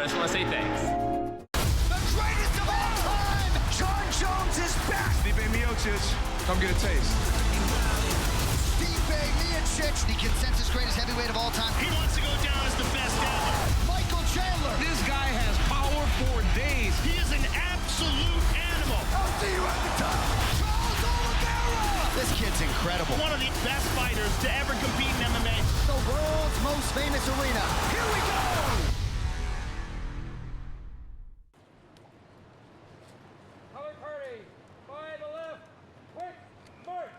just want to say thanks. The greatest of all time, Jon Jones is back. Stipe Miocic, come get a taste. Stipe Miocic, the consensus greatest heavyweight of all time. He wants to go down as the best ever. Michael Chandler. This guy has power for days. He is an absolute animal. I'll see you at the top. Charles Oliveira. This kid's incredible. One of the best fighters to ever compete in MMA. The world's most famous arena. Here we go. Color party, by the left, quick, march.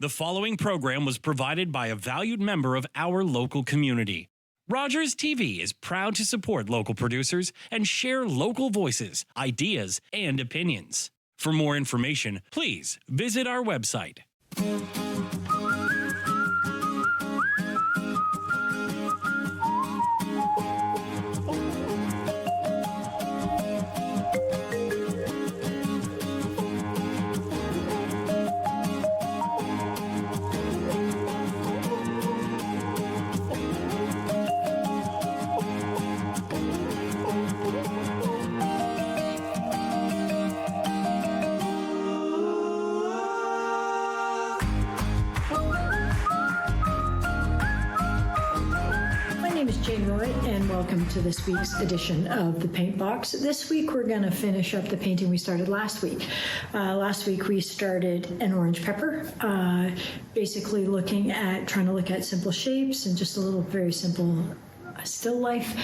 The following program was provided by a valued member of our local community. Rogers TV is proud to support local producers and share local voices, ideas, and opinions. For more information, please visit our website. And welcome to this week's edition of the Paint Box. This week we're going to finish up the painting we started last week. Last week we started an orange pepper, basically trying to look at simple shapes and just a little very simple still life.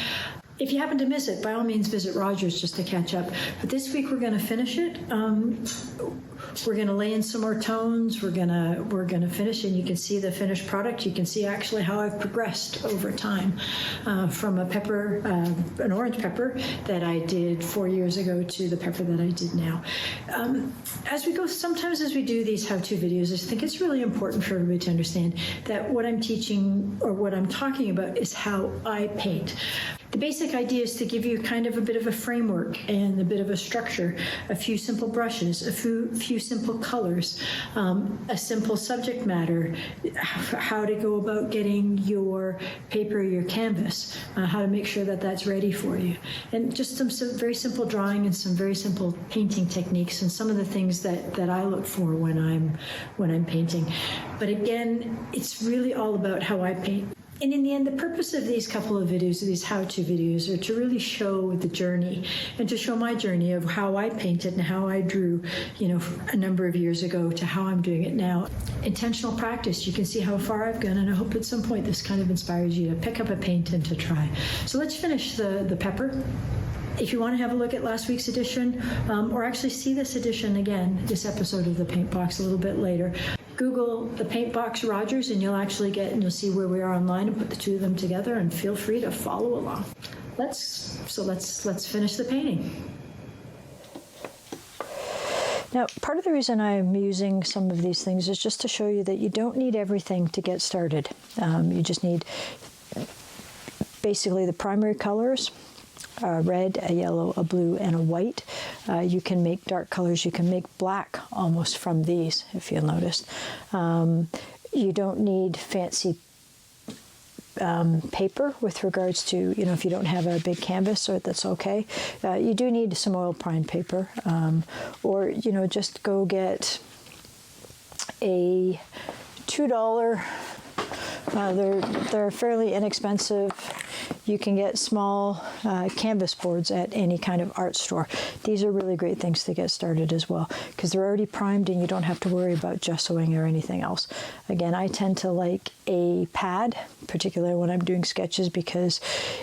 If you happen to miss it, by all means visit Rogers just to catch up. But this week we're going to finish it. We're going to lay in some more tones. We're gonna finish, and you can see the finished product. You can see actually how I've progressed over time from a pepper, an orange pepper that I did 4 years ago to the pepper that I did now. As we go, sometimes as we do these how-to videos, I think it's really important for everybody to understand that what I'm teaching or what I'm talking about is how I paint. The basic idea is to give you kind of a bit of a framework and a bit of a structure, a few simple brushes, a few simple colors, a simple subject matter, how to go about getting your paper, your canvas, how to make sure that that's ready for you. And just some very simple drawing and some very simple painting techniques and some of the things that I look for when I'm painting. But again, it's really all about how I paint. And in the end, the purpose of these couple of videos, these how-to videos, are to really show the journey and to show my journey of how I painted and how I drew, a number of years ago to how I'm doing it now. Intentional practice, you can see how far I've gone, and I hope at some point this kind of inspires you to pick up a paint and to try. So let's finish the pepper. If you want to have a look at last week's edition, or actually see this edition again, this episode of the Paint Box a little bit later, Google the Paint Box Rogers and you'll see where we are online and put the two of them together, and feel free to follow along. Let's finish the painting. Now, part of the reason I'm using some of these things is just to show you that you don't need everything to get started. You just need basically the primary colors, a red, a yellow, a blue, and a white. You can make dark colors. You can make black almost from these, if you'll notice. You don't need fancy paper with regards to, if you don't have a big canvas, or that's okay. You do need some oil prime paper, or, just go get a $2. They're fairly inexpensive. You can get small canvas boards at any kind of art store. These are really great things to get started as well, because they're already primed and you don't have to worry about gessoing or anything else. Again, I tend to like a pad, particularly when I'm doing sketches, because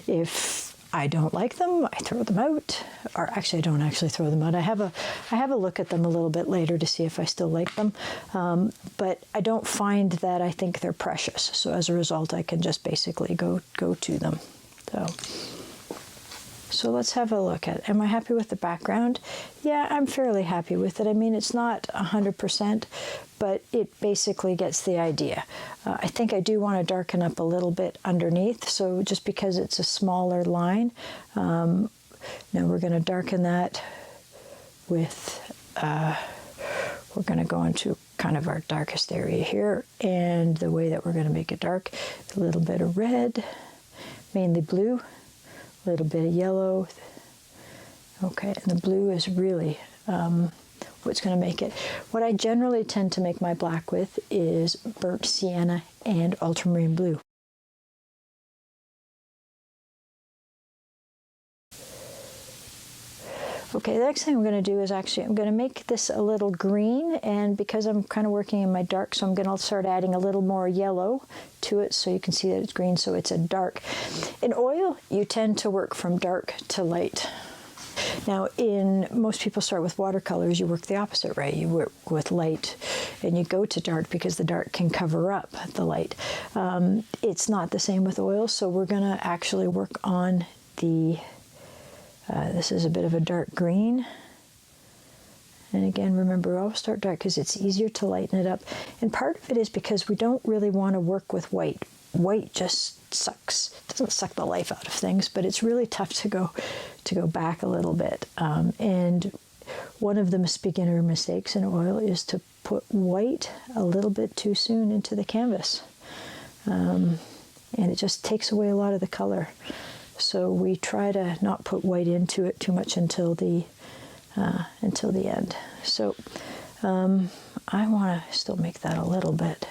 if I don't like them, I throw them out. Or actually, I don't actually throw them out. I have a look at them a little bit later to see if I still like them. But I don't find that I think they're precious. So as a result, I can just basically go to them. So let's have a look at it. Am I happy with the background? Yeah, I'm fairly happy with it. I mean, it's not 100%, but it basically gets the idea. I think I do want to darken up a little bit underneath, so just because it's a smaller line. Now we're going to darken that with, we're going to go into kind of our darkest area here. And the way that we're going to make it dark, a little bit of red, mainly blue, a little bit of yellow. Okay, and the blue is really what's going to make it. What I generally tend to make my black with is burnt sienna and ultramarine blue. Okay, the next thing I'm going to do is actually, I'm going to make this a little green, and because I'm kind of working in my dark, so I'm going to start adding a little more yellow to it so you can see that it's green, so it's a dark. In oil, you tend to work from dark to light. Now, most people start with watercolors, you work the opposite way. You work with light and you go to dark because the dark can cover up the light. It's not the same with oil, so we're going to actually work on the this is a bit of a dark green. And again, remember, always start dark because it's easier to lighten it up. And part of it is because we don't really want to work with white. White just sucks. It doesn't suck the life out of things, but it's really tough to go back a little bit. And one of the beginner mistakes in oil is to put white a little bit too soon into the canvas. And it just takes away a lot of the color. So we try to not put white into it too much until the end. So I want to still make that a little bit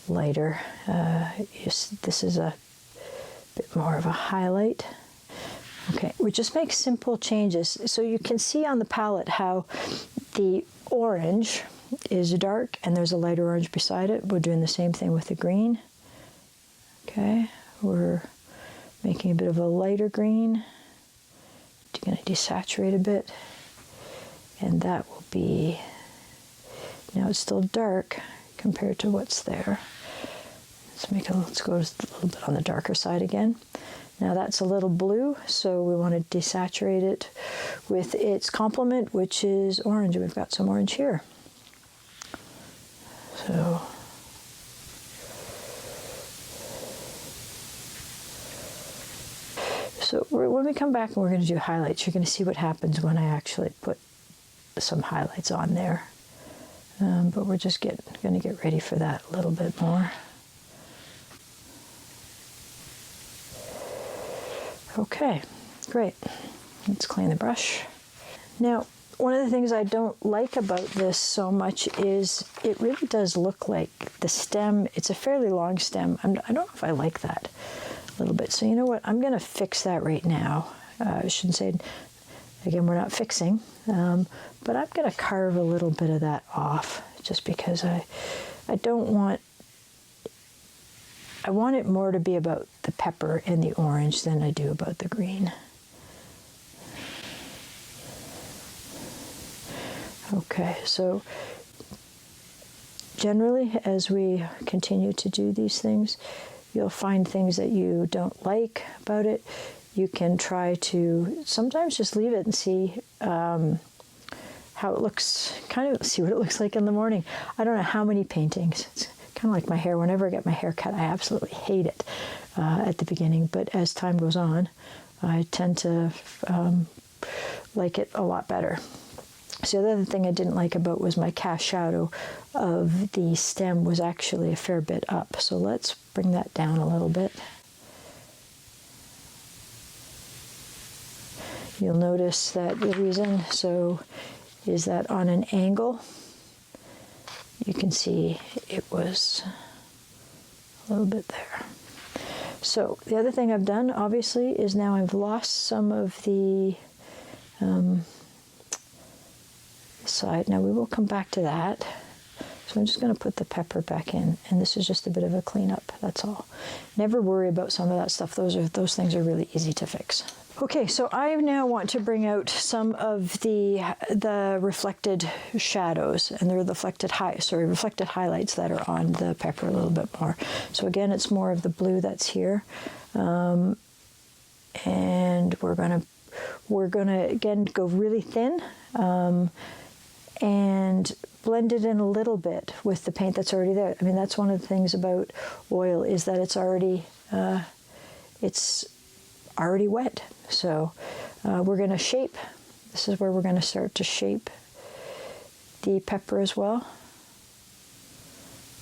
lighter. This is a bit more of a highlight. Okay, we just make simple changes. So you can see on the palette how the orange is dark and there's a lighter orange beside it. We're doing the same thing with the green. Okay, we're making a bit of a lighter green. Going to desaturate a bit, and that will be, now it's still dark compared to what's there. Let's go a little bit on the darker side again. Now that's a little blue, so we want to desaturate it with its complement, which is orange. We've got some orange here. So when we come back and we're going to do highlights, you're going to see what happens when I actually put some highlights on there. But we're just going to get ready for that a little bit more. Okay, great. Let's clean the brush. Now, one of the things I don't like about this so much is it really does look like the stem, it's a fairly long stem. I don't know if I like that a little bit. So you know what, I'm going to fix that right now. I shouldn't say, again, we're not fixing, but I'm going to carve a little bit of that off just because I don't want, I want it more to be about the pepper and the orange than I do about the green. Okay, so generally as we continue to do these things, you'll find things that you don't like about it. You can try to sometimes just leave it and see how it looks, kind of see what it looks like in the morning. I don't know how many paintings. It's kind of like my hair. Whenever I get my hair cut, I absolutely hate it at the beginning. But as time goes on, I tend to like it a lot better. So the other thing I didn't like about was my cast shadow of the stem was actually a fair bit up. So let's bring that down a little bit. You'll notice that the reason is that on an angle, you can see it was a little bit there. So the other thing I've done, obviously, is now I've lost some of the side. Now we will come back to that. So I'm just going to put the pepper back in, and this is just a bit of a cleanup, that's all. Never worry about some of that stuff. Those things are really easy to fix. Okay, so I now want to bring out some of the reflected shadows and the reflected highlights that are on the pepper a little bit more. So again, it's more of the blue that's here, and we're gonna again go really thin and blend it in a little bit with the paint that's already there. I mean, that's one of the things about oil is that it's already wet. So we're going to shape. This is where we're going to start to shape the pepper as well.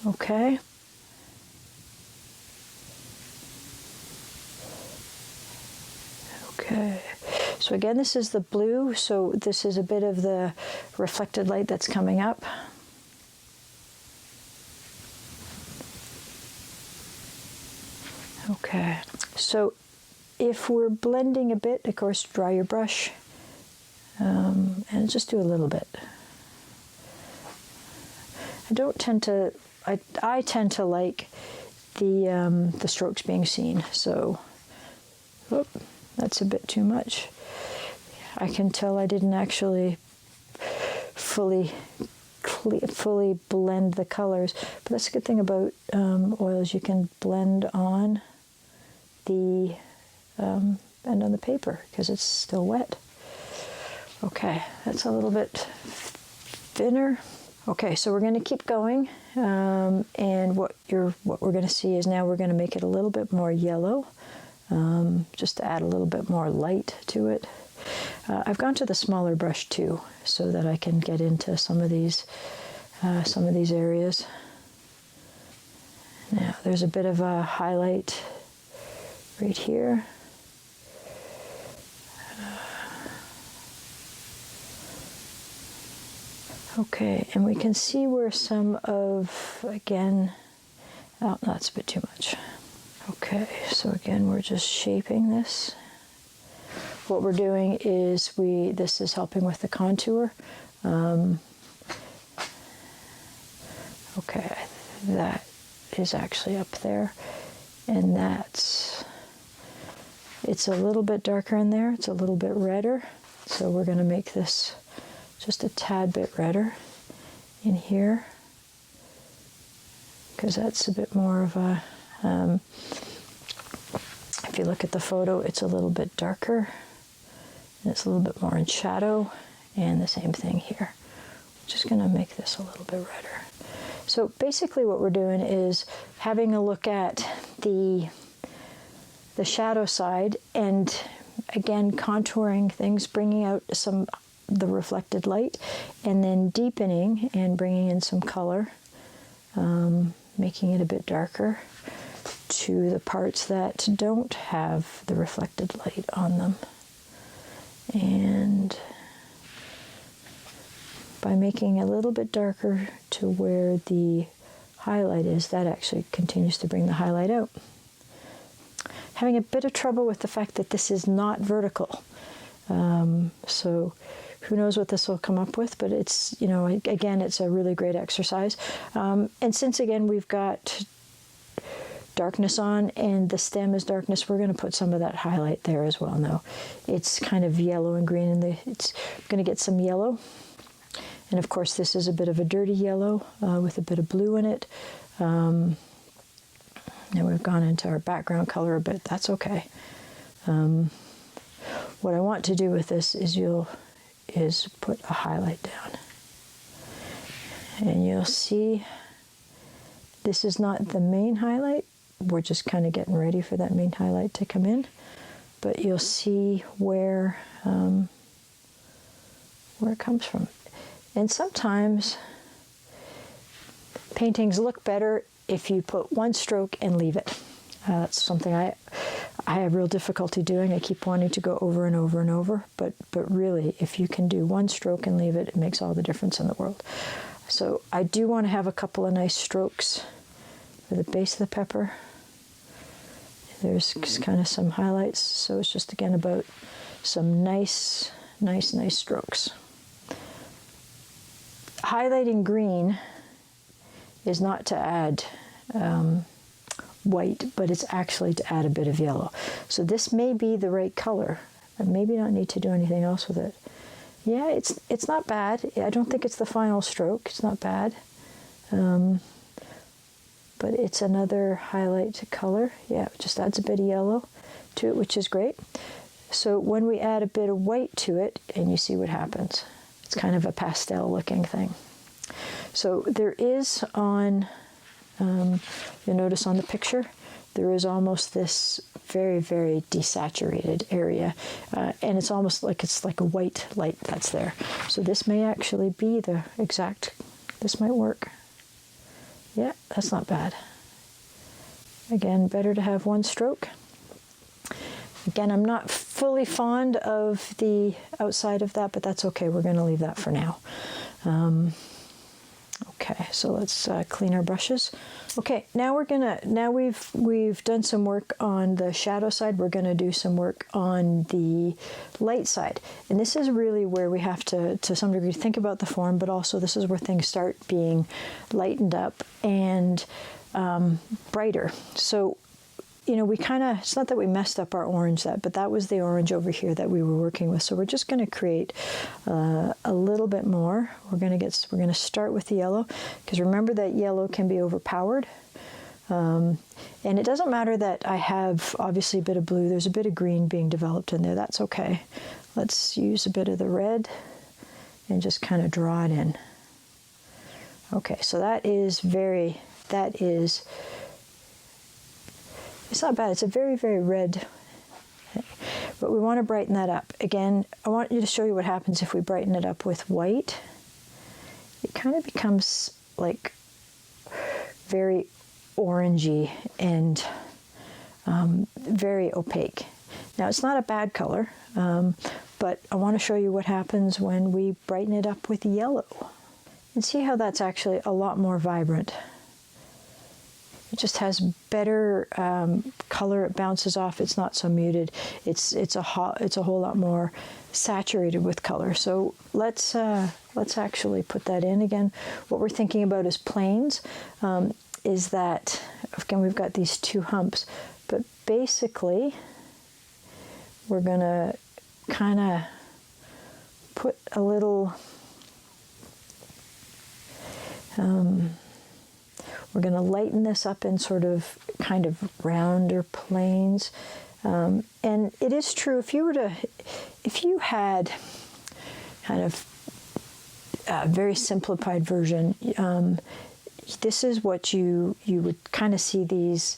Okay. Okay. So again, this is the blue, so this is a bit of the reflected light that's coming up. Okay, so if we're blending a bit, of course, dry your brush, and just do a little bit. I tend to like the strokes being seen, so, whoop, that's a bit too much. I can tell I didn't actually fully blend the colors, but that's a good thing about oils. You can blend on the and on the paper because it's still wet. Okay, that's a little bit thinner. Okay, so we're going to keep going, and what we're going to see is now we're going to make it a little bit more yellow, just to add a little bit more light to it. I've gone to the smaller brush too, so that I can get into some of these areas. Now there's a bit of a highlight right here. Okay, and we can see where some of, again, oh, that's a bit too much. Okay, so again, we're just shaping this. What we're doing is this is helping with the contour. Okay, that is actually up there, and it's a little bit darker in there. It's a little bit redder, so we're going to make this just a tad bit redder in here, because that's a bit more of a, if you look at the photo, it's a little bit darker, and it's a little bit more in shadow, and the same thing here. Just going to make this a little bit redder. So basically what we're doing is having a look at the shadow side, and again contouring things, bringing out the reflected light, and then deepening and bringing in some color, making it a bit darker to the parts that don't have the reflected light on them. And by making it a little bit darker to where the highlight is, that actually continues to bring the highlight out. Having a bit of trouble with the fact that this is not vertical. So who knows what this will come up with, but it's, again, it's a really great exercise. And since, again, we've got darkness on and the stem is darkness, we're going to put some of that highlight there as well. Now, it's kind of yellow and green, and it's going to get some yellow. And of course, this is a bit of a dirty yellow with a bit of blue in it. And we've gone into our background color a bit. That's okay. What I want to do with this is put a highlight down. And you'll see this is not the main highlight. We're just kind of getting ready for that main highlight to come in. But you'll see where it comes from. And sometimes paintings look better if you put one stroke and leave it. That's something I have real difficulty doing. I keep wanting to go over and over and over, but really, if you can do one stroke and leave it, it makes all the difference in the world. So I do want to have a couple of nice strokes for the base of the pepper. There's kind of some highlights, so it's just again about some nice strokes. Highlighting green is not to add white, but it's actually to add a bit of yellow. So this may be the right color. I maybe not need to do anything else with it. Yeah, it's not bad. I don't think it's the final stroke. It's not bad. But it's another highlight color. Yeah, it just adds a bit of yellow to it, which is great. So when we add a bit of white to it, and you see what happens. It's kind of a pastel looking thing. So there is on, you'll notice on the picture, there is almost this very, very desaturated area. And it's almost like it's like a white light that's there. So this may actually be the exact, this might work. Yeah, that's not bad. Again, better to have one stroke. Again, I'm not fully fond of the outside of that, but that's okay. We're going to leave that for now. Okay, so let's clean our brushes. Okay, now we've done some work on the shadow side. We're going to do some work on the light side, and this is really where we have to some degree think about the form, but also this is where things start being lightened up and brighter. So, you know, it's not that we messed up our orange, but that was the orange over here that we were working with. So we're just going to create a little bit more. We're going to start with the yellow, because remember that yellow can be overpowered. And it doesn't matter that I have obviously a bit of blue. There's a bit of green being developed in there. That's okay. Let's use a bit of the red and just kind of draw it in. Okay, so it's not bad. It's a very, very red, but we want to brighten that up. Again, I want you to show you what happens if we brighten it up with white. It kind of becomes like very orangey and very opaque. Now, it's not a bad color, but I want to show you what happens when we brighten it up with yellow. And see how that's actually a lot more vibrant. It just has better color. It bounces off. It's not so muted. It's a whole lot more saturated with color. So let's actually put that in again. What we're thinking about is planes. Is that again we've got these two humps, but basically we're gonna kind of put a little. We're going to lighten this up in sort of kind of rounder planes. And it is true, if you had kind of a very simplified version, this is what you would kind of see these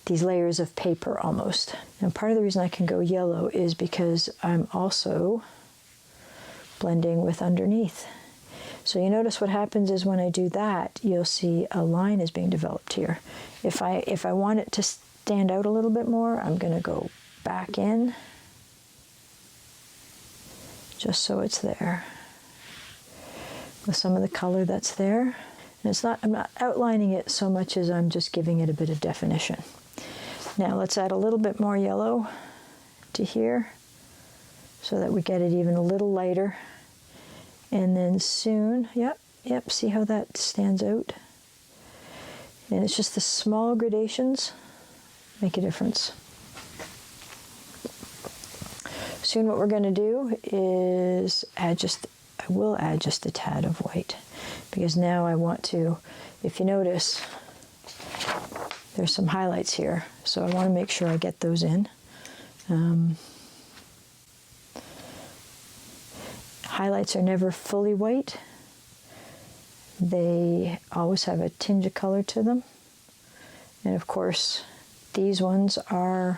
layers of paper almost. Now, part of the reason I can go yellow is because I'm also blending with underneath. So you notice what happens is when I do that, you'll see a line is being developed here. If I want it to stand out a little bit more, I'm going to go back in, just so it's there, with some of the color that's there. And I'm not outlining it so much as I'm just giving it a bit of definition. Now let's add a little bit more yellow to here, so that we get it even a little lighter. And then soon, yep, see how that stands out? And it's just the small gradations make a difference. Soon what we're going to do is I will add just a tad of white, because now I want to, if you notice, there's some highlights here, so I want to make sure I get those in. Highlights are never fully white. They always have a tinge of color to them. And of course, these ones have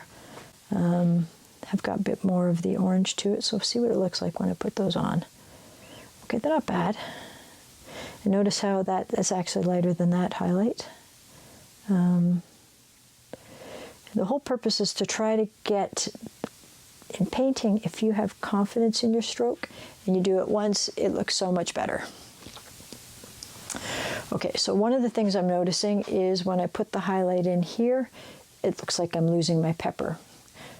got a bit more of the orange to it. So see what it looks like when I put those on. Okay, they're not bad. And notice how that's actually lighter than that highlight. The whole purpose is to try to get, in painting, if you have confidence in your stroke and you do it once, it looks so much better. Okay, so one of the things I'm noticing is when I put the highlight in here, it looks like I'm losing my pepper.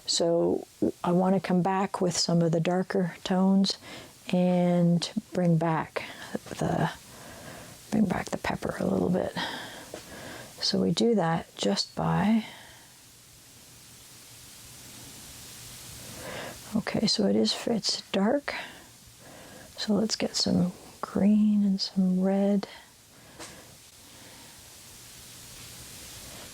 So I want to come back with some of the darker tones and bring back the pepper a little bit. So we do that just by, okay, so it's dark. So let's get some green and some red.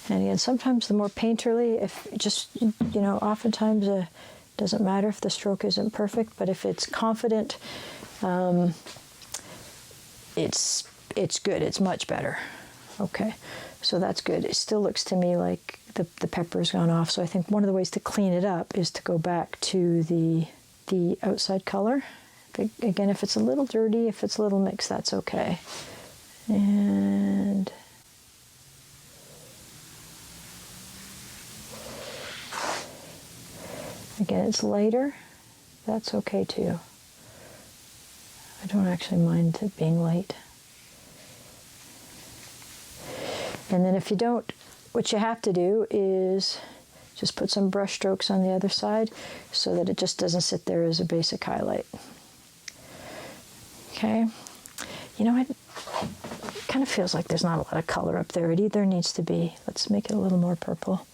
And again, sometimes the more painterly, if just, oftentimes it doesn't matter if the stroke isn't perfect, but if it's confident, it's good, it's much better. Okay, so that's good. It still looks to me like the pepper's gone off, so I think one of the ways to clean it up is to go back to the outside color. Again, if it's a little dirty, if it's a little mixed, that's okay. And Again, it's lighter. That's okay too. I don't actually mind it being light. And then if you don't, what you have to do is just put some brush strokes on the other side so that it just doesn't sit there as a basic highlight. Okay. You know what? It kind of feels like there's not a lot of color up there. It either needs to be, let's make it a little more purple.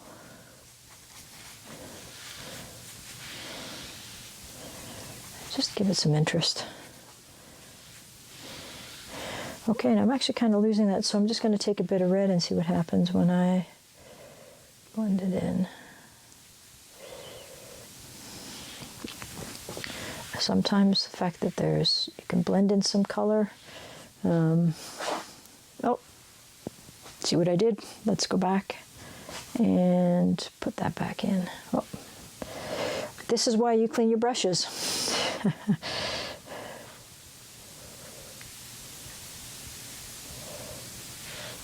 Just give it some interest. Okay, and I'm actually kind of losing that, so I'm just going to take a bit of red and see what happens when I blend it in. Sometimes the fact that you can blend in some color. Oh, see what I did? Let's go back and put that back in. Oh. This is why you clean your brushes.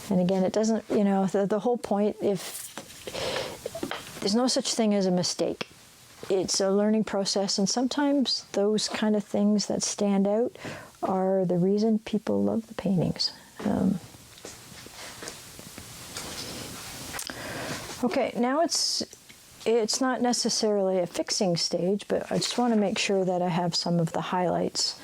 And again, it doesn't, you know, the whole point, if there's no such thing as a mistake. It's a learning process, and sometimes those kind of things that stand out are the reason people love the paintings. Okay, now it's not necessarily a fixing stage, but I just want to make sure that I have some of the highlights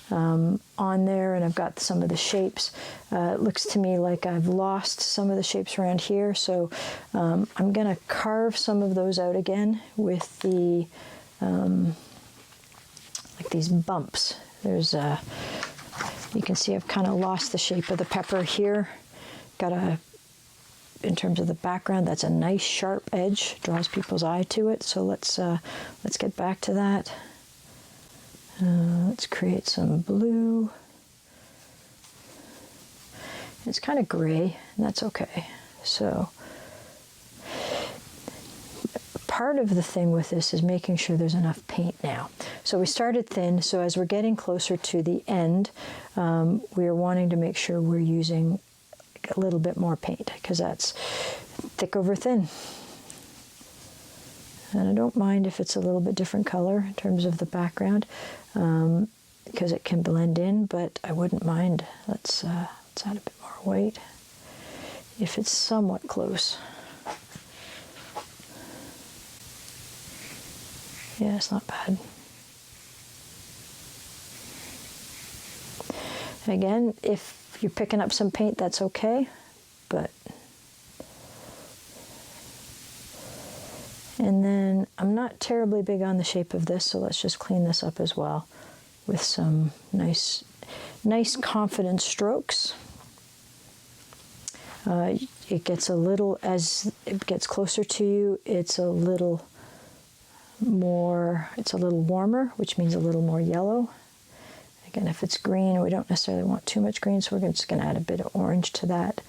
on there, and I've got some of the shapes. It looks to me like I've lost some of the shapes around here, so I'm going to carve some of those out again with the like these bumps. There's you can see I've kind of lost the shape of the pepper here. In terms of the background, that's a nice sharp edge, draws people's eye to it. So let's get back to that. Let's create some blue. It's kind of gray, and that's okay. So part of the thing with this is making sure there's enough paint now. So we started thin, so as we're getting closer to the end, we are wanting to make sure we're using a little bit more paint, because that's thick over thin. And I don't mind if it's a little bit different color in terms of the background, because it can blend in, but I wouldn't mind. Let's add a bit more white if it's somewhat close. Yeah, it's not bad. Again, if you're picking up some paint, that's okay, but... And then I'm not terribly big on the shape of this, so let's just clean this up as well with some nice confident strokes. It gets a little, as it gets closer to you, it's a little warmer, which means a little more yellow. Again, if it's green, we don't necessarily want too much green, so we're just going to add a bit of orange to that.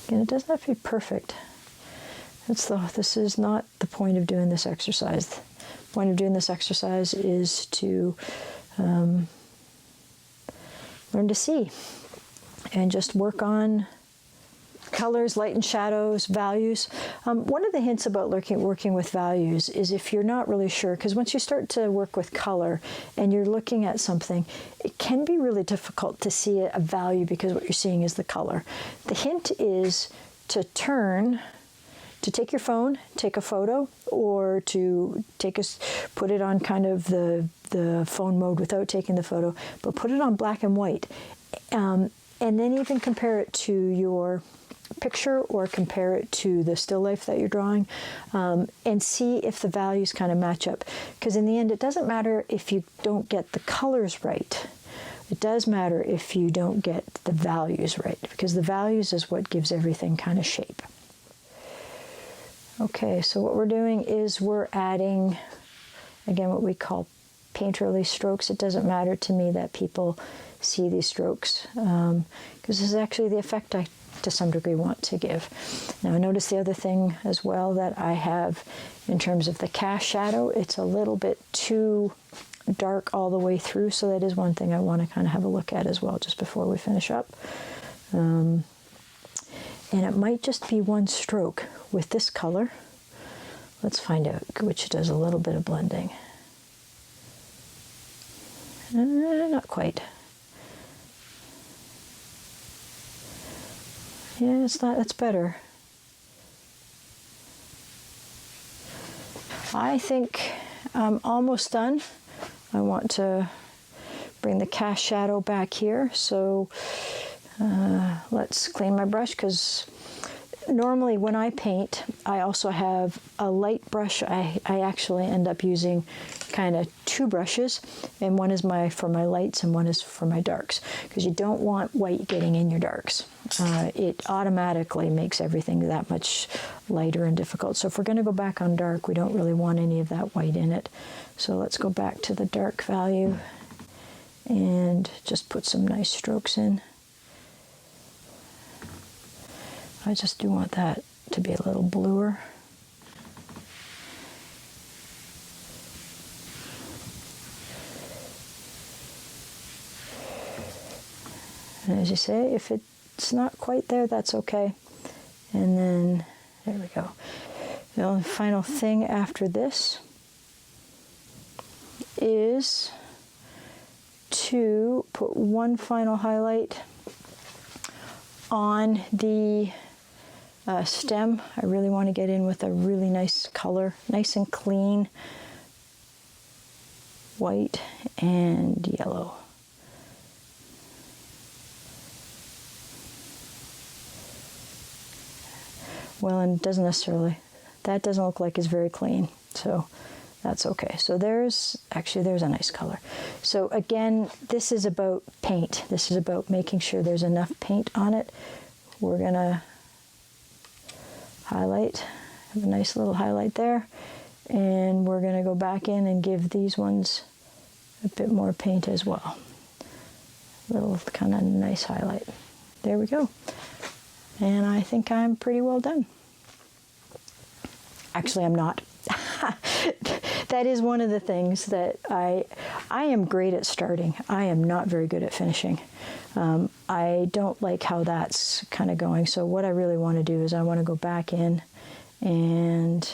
Again, it doesn't have to be perfect. This is not the point of doing this exercise. The point of doing this exercise is to learn to see and just work on colors, light and shadows, values. One of the hints about working with values is if you're not really sure, because once you start to work with color and you're looking at something, it can be really difficult to see a value because what you're seeing is the color. The hint is to take your phone, take a photo, or to put it on kind of the phone mode without taking the photo, but put it on black and white. And then even compare it to your picture or compare it to the still life that you're drawing, and see if the values kind of match up. Because in the end, it doesn't matter if you don't get the colors right. It does matter if you don't get the values right, because the values is what gives everything kind of shape. Okay, so what we're doing is we're adding, again, what we call painterly strokes. It doesn't matter to me that people see these strokes, because this is actually the effect I, to some degree, want to give. Now, notice the other thing as well that I have in terms of the cast shadow, it's a little bit too dark all the way through, so that is one thing I want to kind of have a look at as well just before we finish up. And it might just be one stroke with this color Let's find out which does a little bit of blending. Not quite. Yeah, it's not, that's better. I think I'm almost done. I want to bring the cast shadow back here, so let's clean my brush, because normally when I paint, I also have a light brush. I actually end up using kind of two brushes, and one is for my lights and one is for my darks, because you don't want white getting in your darks. It automatically makes everything that much lighter and difficult. So if we're going to go back on dark, we don't really want any of that white in it. So let's go back to the dark value and just put some nice strokes in. I just do want that to be a little bluer. And as you say, if it's not quite there, that's okay. And then, there we go. The only final thing after this is to put one final highlight on the stem. I really want to get in with a really nice color, nice and clean, white and yellow. Well, and it doesn't necessarily, that doesn't look like it's very clean, so that's okay. So there's a nice color. So again, this is about paint. This is about making sure there's enough paint on it. We're gonna highlight, have a nice little highlight there, and we're gonna go back in and give these ones a bit more paint as well. Little kind of nice highlight. There we go. And I think I'm pretty well done. Actually, I'm not. That is one of the things that I am great at starting. I am not very good at finishing. I don't like how that's kind of going. So what I really want to do is I want to go back in and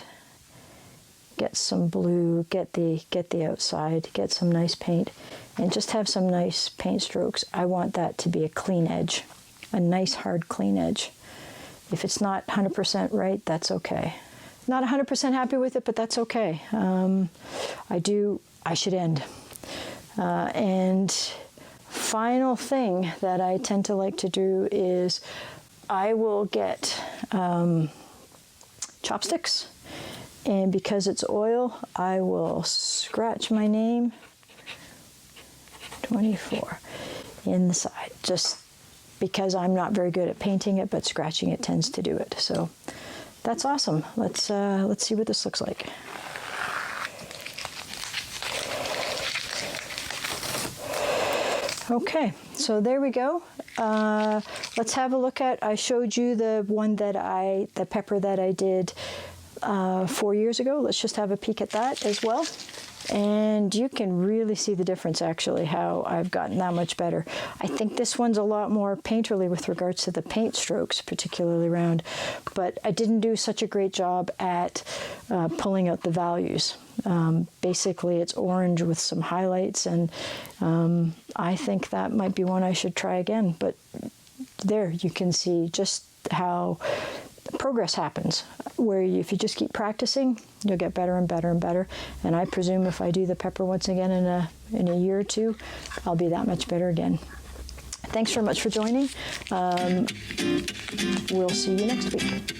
get some blue, get the outside, get some nice paint, and just have some nice paint strokes. I want that to be a clean edge, a nice hard clean edge. If it's not 100% right, that's okay. Not 100% happy with it, but that's okay. I should end. And final thing that I tend to like to do is I will get chopsticks, and because it's oil, I will scratch my name, 24, in the side, just because I'm not very good at painting it, but scratching it tends to do it. So that's awesome. Let's see what this looks like. Okay, so there we go. Let's have a look at, I showed you the one the pepper that I did 4 years ago. Let's just have a peek at that as well. And you can really see the difference, actually, how I've gotten that much better. I think this one's a lot more painterly with regards to the paint strokes, particularly around, but I didn't do such a great job at pulling out the values. Basically, it's orange with some highlights, and I think that might be one I should try again. But there, you can see just how progress happens, where if you just keep practicing, you'll get better and better and better. And I presume if I do the pepper once again in a year or two, I'll be that much better again. Thanks very much for joining. We'll see you next week.